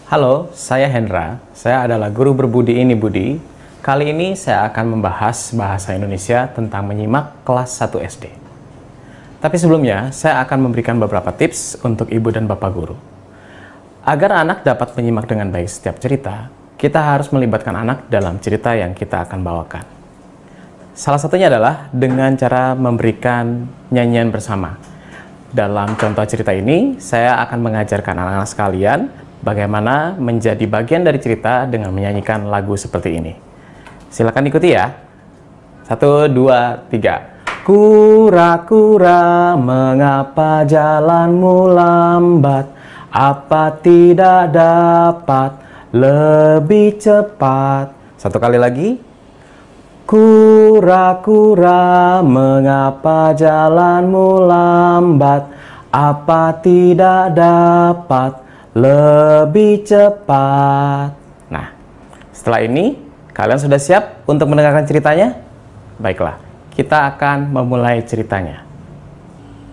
Halo, saya Hendra. Saya adalah guru berbudi ini Budi. Kali ini saya akan membahas bahasa Indonesia tentang menyimak kelas 1 SD. Tapi sebelumnya, saya akan memberikan beberapa tips untuk ibu dan bapak guru. Agar anak dapat menyimak dengan baik setiap cerita, kita harus melibatkan anak dalam cerita yang kita akan bawakan. Salah satunya adalah dengan cara memberikan nyanyian bersama. Dalam contoh cerita ini, saya akan mengajarkan anak-anak sekalian bagaimana menjadi bagian dari cerita dengan menyanyikan lagu seperti ini. Silakan ikuti ya. 1, 2, 3. Kura-kura, mengapa jalanmu lambat? Apa tidak dapat lebih cepat? Satu kali lagi. Kura-kura, mengapa jalanmu lambat? Apa tidak dapat lebih cepat? Nah, setelah ini kalian sudah siap untuk mendengarkan ceritanya? Baiklah, kita akan memulai ceritanya.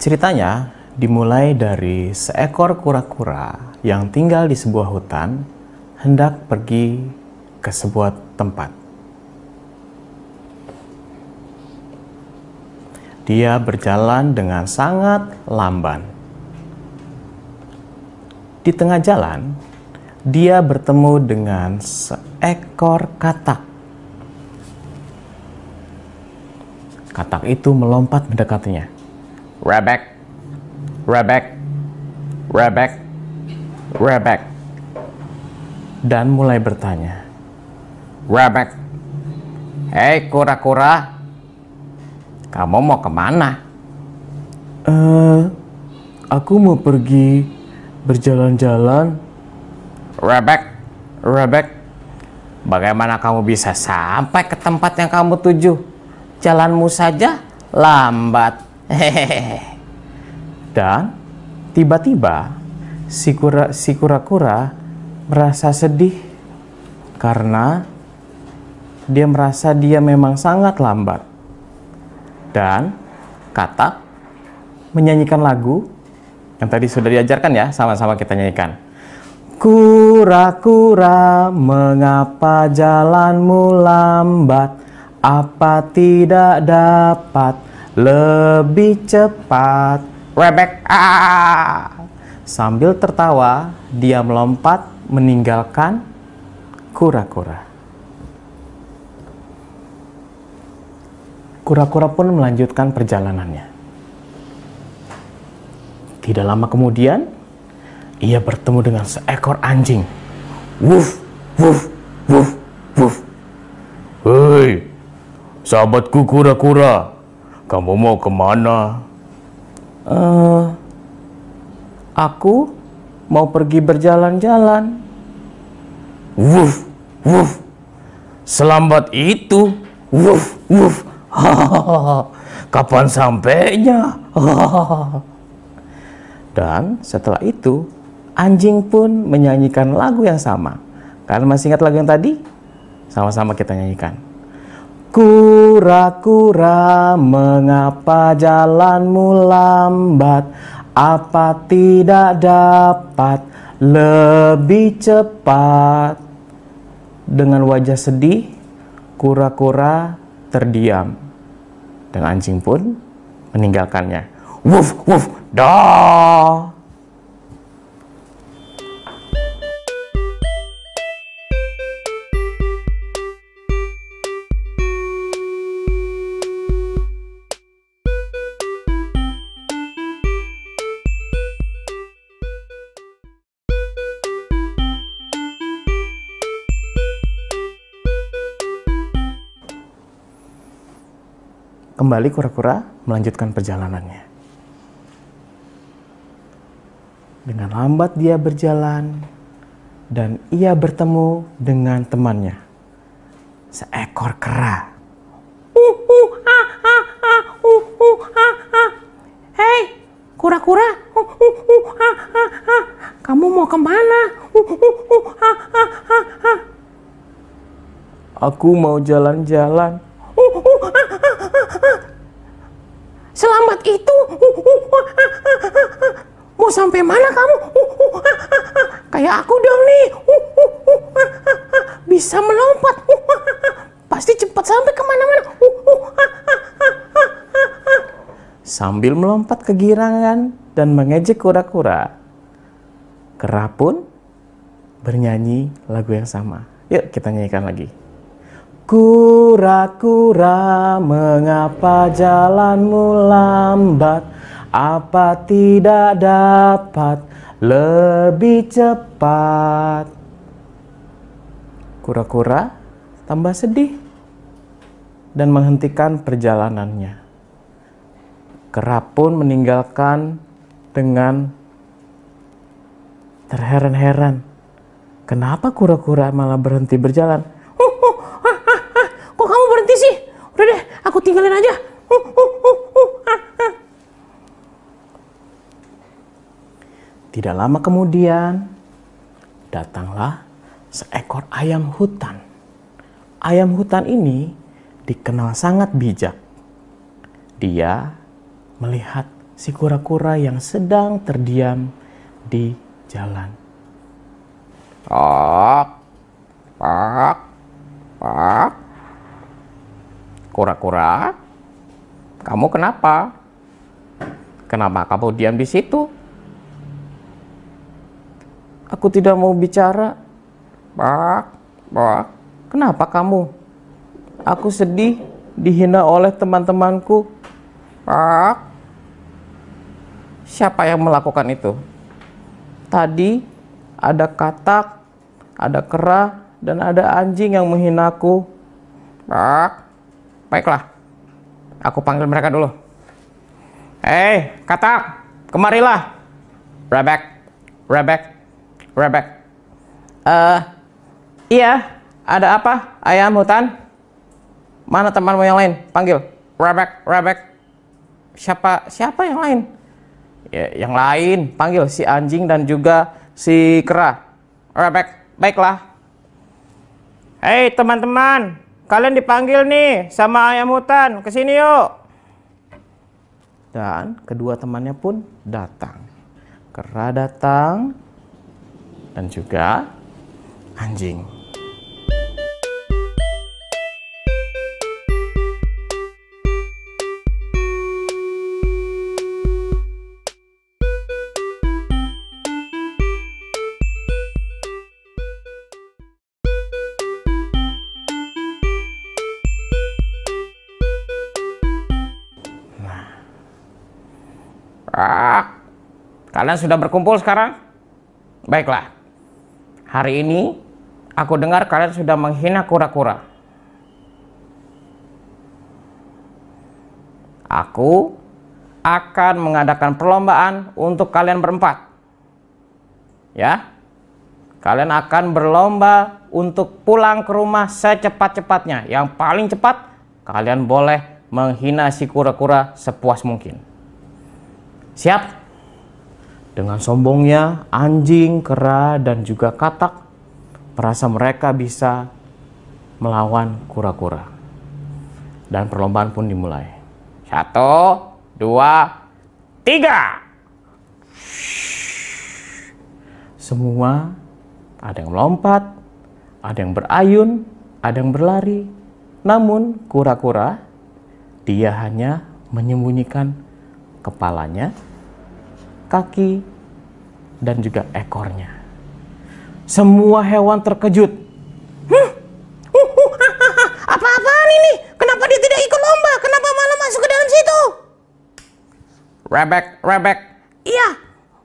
Ceritanya dimulai dari seekor kura-kura yang tinggal di sebuah hutan hendak pergi ke sebuah tempat. Dia berjalan dengan sangat lamban. Di tengah jalan, dia bertemu dengan seekor katak. Katak itu melompat mendekatinya. Rebek, rebek, rebek, rebek. Dan mulai bertanya. Rebek, hei kura-kura, kamu mau kemana? Aku mau pergi berjalan-jalan. Rebek, rebek, bagaimana kamu bisa sampai ke tempat yang kamu tuju? Jalanmu saja lambat. Hehehe. Dan tiba-tiba si kura-kura merasa sedih karena dia merasa dia memang sangat lambat. Dan katak menyanyikan lagu yang tadi sudah diajarkan ya, sama-sama kita nyanyikan. Kura-kura, mengapa jalanmu lambat? Apa tidak dapat lebih cepat? Rebek, Sambil tertawa, dia melompat meninggalkan kura-kura. Kura-kura pun melanjutkan perjalanannya. Tidak lama kemudian, ia bertemu dengan seekor anjing. Wuf, wuf, wuf, wuf. Hei, sahabatku kura-kura, kamu mau kemana? Aku mau pergi berjalan-jalan. Wuf, wuf. Selambat itu? Wuf, wuf. Kapan sampainya? Dan setelah itu, anjing pun menyanyikan lagu yang sama. Kalian masih ingat lagu yang tadi? Sama-sama kita nyanyikan. Kura-kura, mengapa jalanmu lambat? Apa tidak dapat lebih cepat? Dengan wajah sedih, kura-kura terdiam. Dan anjing pun meninggalkannya. Wuf, wuf, dah. Kembali kura-kura melanjutkan perjalanannya. Dengan lambat dia berjalan dan ia bertemu dengan temannya, seekor kera. Hei, kura-kura, kamu mau kemana? Aku mau jalan-jalan. Selambat itu? Mau sampai mana kamu? Kayak aku dong nih. Bisa melompat. Pasti cepat sampai kemana-mana. Sambil melompat kegirangan dan mengejek kura-kura, kera pun bernyanyi lagu yang sama. Yuk kita nyanyikan lagi. Kura-kura, mengapa jalanmu lambat? Apa tidak dapat lebih cepat? Kura-kura tambah sedih dan menghentikan perjalanannya. Kera pun meninggalkan dengan terheran-heran. Kenapa kura-kura malah berhenti berjalan? Kok kamu berhenti sih? Udah deh, aku tinggalin aja. Tidak lama kemudian, datanglah seekor ayam hutan. Ayam hutan ini dikenal sangat bijak. Dia melihat si kura-kura yang sedang terdiam di jalan. Pak, pak, pak. Kura-kura, kamu kenapa? Kenapa kamu diam di situ? Aku tidak mau bicara. Pak, pak. Kenapa kamu? Aku sedih dihina oleh teman-temanku. Pak. Siapa yang melakukan itu? Tadi ada katak, ada kera, dan ada anjing yang menghinaku. Pak. Baiklah. Aku panggil mereka dulu. Hei, katak, kemarilah. Rebek, rebek, rebek. Iya, ada apa, ayam hutan? Mana temanmu yang lain? Panggil. Rebek, rebek. Siapa yang lain? Ya, yang lain, panggil si anjing dan juga si kera. Rebek, baiklah. Hei teman-teman, kalian dipanggil nih sama ayam hutan, kesini yuk. Dan kedua temannya pun datang. Kera datang dan juga anjing. Kalian sudah berkumpul sekarang? Baiklah. Hari ini aku dengar kalian sudah menghina kura-kura. Aku akan mengadakan perlombaan untuk kalian berempat. Ya. Kalian akan berlomba untuk pulang ke rumah secepat-cepatnya. Yang paling cepat kalian boleh menghina si kura-kura sepuas mungkin. Siap? Dengan sombongnya, anjing, kera, dan juga katak merasa mereka bisa melawan kura-kura. Dan perlombaan pun dimulai. 1, 2, 3. Semua ada yang melompat, ada yang berayun, ada yang berlari. Namun kura-kura, dia hanya menyembunyikan kepalanya, kaki, dan juga ekornya. Semua hewan terkejut. Apa-apaan ini? Kenapa dia tidak ikut lomba? Kenapa malah masuk ke dalam situ? Rebek, rebek. Iya,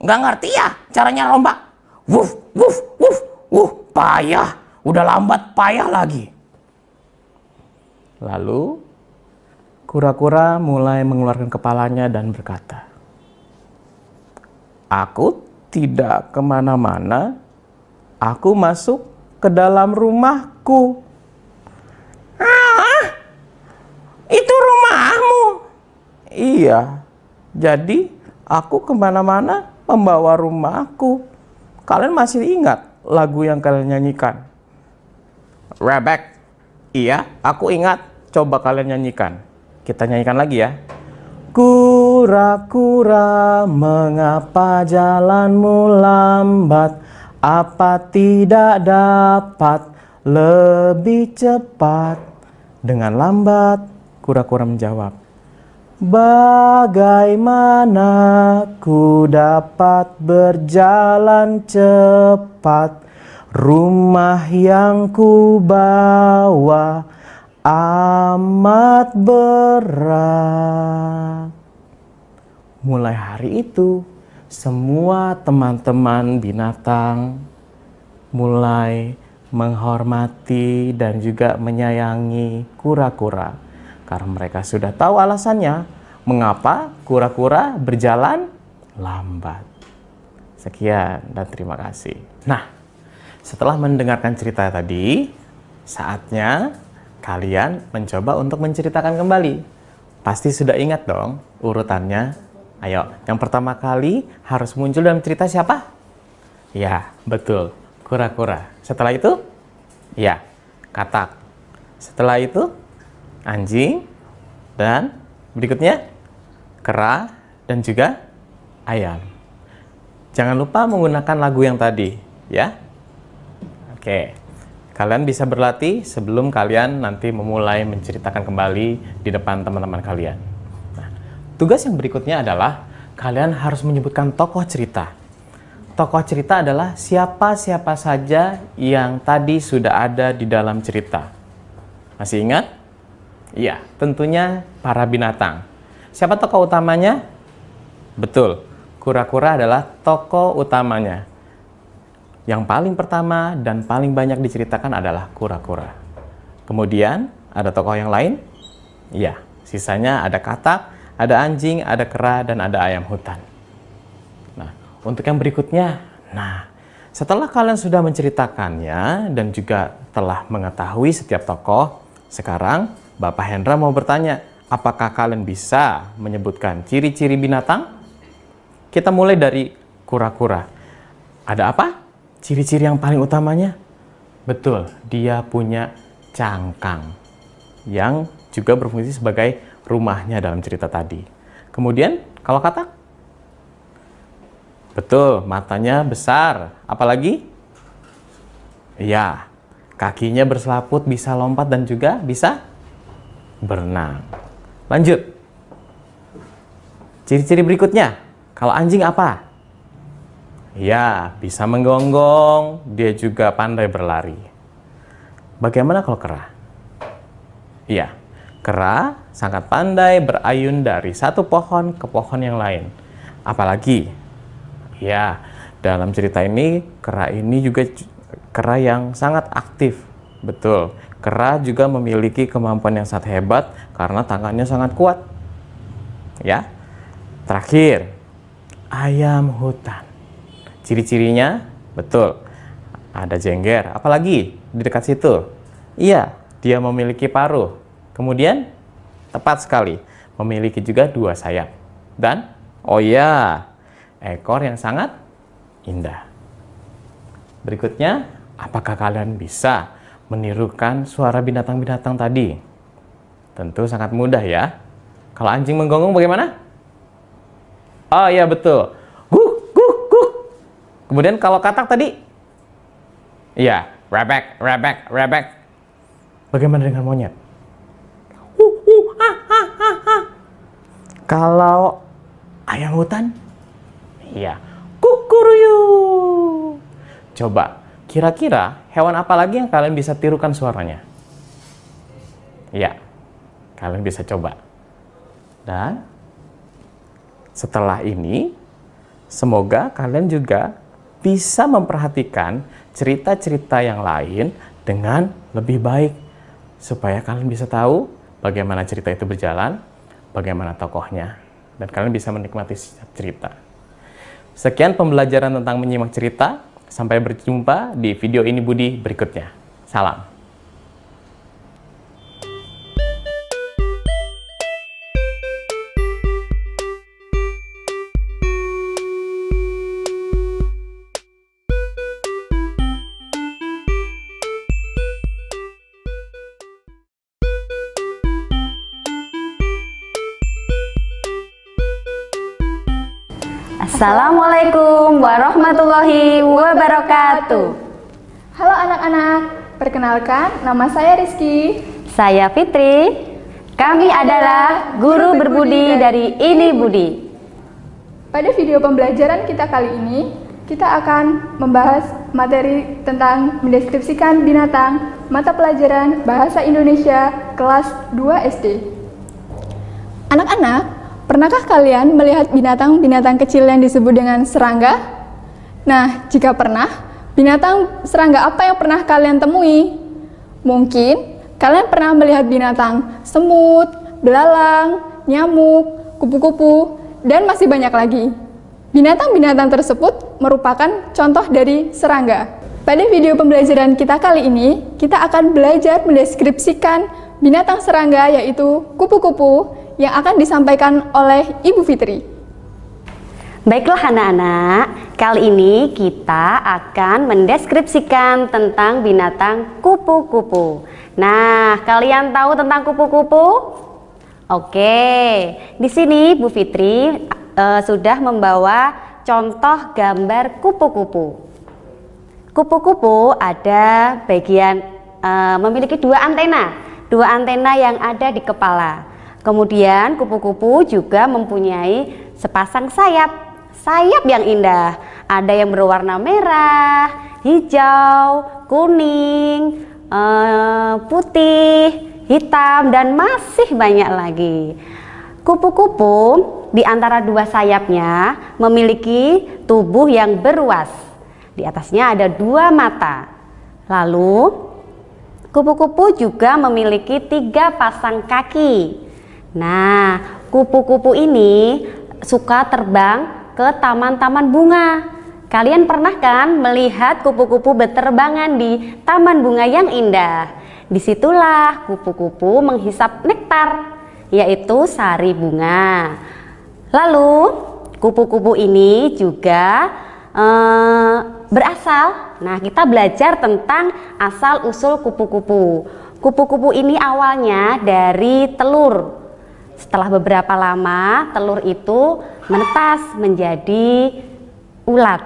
nggak ngerti ya caranya lomba. Wuf, wuf, wuf. Payah. Udah lambat, payah lagi. Lalu, kura-kura mulai mengeluarkan kepalanya dan berkata, aku tidak kemana-mana, aku masuk ke dalam rumahku. Ah, itu rumahmu? Iya, jadi aku kemana-mana membawa rumahku. Kalian masih ingat lagu yang kalian nyanyikan? Rebek, iya, aku ingat. Coba kalian nyanyikan. Kita nyanyikan lagi ya. Kura-kura, mengapa jalanmu lambat? Apa tidak dapat lebih cepat? Dengan lambat, kura-kura menjawab. Bagaimana ku dapat berjalan cepat? Rumah yang ku bawa amat berat. Mulai hari itu, semua teman-teman binatang mulai menghormati dan juga menyayangi kura-kura. Karena mereka sudah tahu alasannya mengapa kura-kura berjalan lambat. Sekian dan terima kasih. Nah, setelah mendengarkan cerita tadi, saatnya kalian mencoba untuk menceritakan kembali. Pasti sudah ingat dong urutannya. Ayo, yang pertama kali harus muncul dalam cerita siapa? Ya, betul, kura-kura. Setelah itu, ya, katak. Setelah itu, anjing. Dan berikutnya, kera dan juga ayam. Jangan lupa menggunakan lagu yang tadi, ya. Oke, kalian bisa berlatih sebelum kalian nanti memulai menceritakan kembali di depan teman-teman kalian. Tugas yang berikutnya adalah kalian harus menyebutkan tokoh cerita. Tokoh cerita adalah siapa-siapa saja yang tadi sudah ada di dalam cerita. Masih ingat? Iya, tentunya para binatang. Siapa tokoh utamanya? Betul, kura-kura adalah tokoh utamanya. Yang paling pertama dan paling banyak diceritakan adalah kura-kura. Kemudian, ada tokoh yang lain? Iya, sisanya ada katak, ada anjing, ada kera, dan ada ayam hutan. Nah, untuk yang berikutnya, setelah kalian sudah menceritakannya dan juga telah mengetahui setiap tokoh, sekarang Bapak Hendra mau bertanya, apakah kalian bisa menyebutkan ciri-ciri binatang? Kita mulai dari kura-kura. Ada apa? Ciri-ciri yang paling utamanya? Betul, dia punya cangkang yang juga berfungsi sebagai rumahnya dalam cerita tadi. Kemudian, kalau katak? Betul, matanya besar. Apalagi? Ya, kakinya berselaput, bisa lompat dan juga bisa berenang. Lanjut. Ciri-ciri berikutnya. Kalau anjing apa? Ya, bisa menggonggong, dia juga pandai berlari. Bagaimana kalau kera? Iya, kera sangat pandai berayun dari satu pohon ke pohon yang lain. Apalagi, ya, dalam cerita ini, kera ini juga kera yang sangat aktif. Betul, kera juga memiliki kemampuan yang sangat hebat karena tangannya sangat kuat. Ya, terakhir, ayam hutan. Ciri-cirinya, betul, ada jengger. Apalagi di dekat situ? Iya, dia memiliki paruh. Kemudian, tepat sekali, memiliki juga 2 sayap. Dan, oh ya, ekor yang sangat indah. Berikutnya, apakah kalian bisa menirukan suara binatang-binatang tadi? Tentu sangat mudah ya. Kalau anjing menggonggong bagaimana? Oh iya, betul. Guk, guk, guk. Kemudian kalau katak tadi? Iya, rebek, rebek, rebek. Bagaimana dengan monyet? Kalau ayam hutan? Iya, kukuruyu. Coba, kira-kira hewan apa lagi yang kalian bisa tirukan suaranya? Iya, kalian bisa coba. Dan setelah ini, semoga kalian juga bisa memperhatikan cerita-cerita yang lain dengan lebih baik. Supaya kalian bisa tahu bagaimana cerita itu berjalan, bagaimana tokohnya, dan kalian bisa menikmati cerita. Sekian pembelajaran tentang menyimak cerita. Sampai berjumpa di video ini Budi berikutnya. Salam. Assalamualaikum warahmatullahi wabarakatuh. Halo anak-anak, perkenalkan nama saya Rizky. Saya Fitri. Kami adalah guru berbudi dari Ini Budi. Pada video pembelajaran kita kali ini, kita akan membahas materi tentang mendeskripsikan binatang mata pelajaran Bahasa Indonesia kelas 2 SD. Anak-anak, pernahkah kalian melihat binatang-binatang kecil yang disebut dengan serangga? Nah, jika pernah, binatang serangga apa yang pernah kalian temui? Mungkin kalian pernah melihat binatang semut, belalang, nyamuk, kupu-kupu, dan masih banyak lagi. Binatang-binatang tersebut merupakan contoh dari serangga. Pada video pembelajaran kita kali ini, kita akan belajar mendeskripsikan binatang serangga yaitu kupu-kupu yang akan disampaikan oleh Ibu Fitri. Baiklah anak-anak, kali ini kita akan mendeskripsikan tentang binatang kupu-kupu. Nah, kalian tahu tentang kupu-kupu? Oke, di sini Bu Fitri sudah membawa contoh gambar kupu-kupu. Kupu-kupu ada bagian memiliki dua antena yang ada di kepala. Kemudian kupu-kupu juga mempunyai sepasang sayap yang indah. Ada yang berwarna merah, hijau, kuning, putih, hitam, dan masih banyak lagi. Kupu-kupu di antara dua sayapnya memiliki tubuh yang beruas. Di atasnya ada dua mata. Lalu kupu-kupu juga memiliki 3 pasang kaki. Nah, kupu-kupu ini suka terbang ke taman-taman bunga. Kalian pernah kan melihat kupu-kupu berterbangan di taman bunga yang indah? Disitulah kupu-kupu menghisap nektar, yaitu sari bunga. Lalu kupu-kupu ini juga berasal. Nah, kita belajar tentang asal-usul kupu-kupu. Kupu-kupu ini awalnya dari telur. Setelah beberapa lama, telur itu menetas menjadi ulat.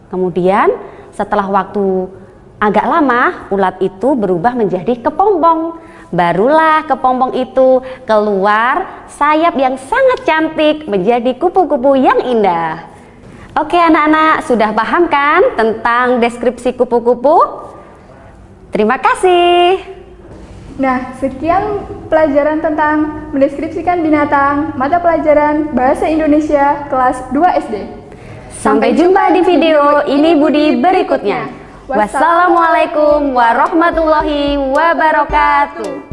Kemudian setelah waktu agak lama, ulat itu berubah menjadi kepompong. Barulah kepompong itu keluar sayap yang sangat cantik menjadi kupu-kupu yang indah. Oke anak-anak, sudah paham kan tentang deskripsi kupu-kupu? Terima kasih. Nah, sekian pelajaran tentang mendeskripsikan binatang mata pelajaran Bahasa Indonesia kelas 2 SD. Sampai jumpa di video Ini Budi berikutnya. Wassalamualaikum warahmatullahi wabarakatuh.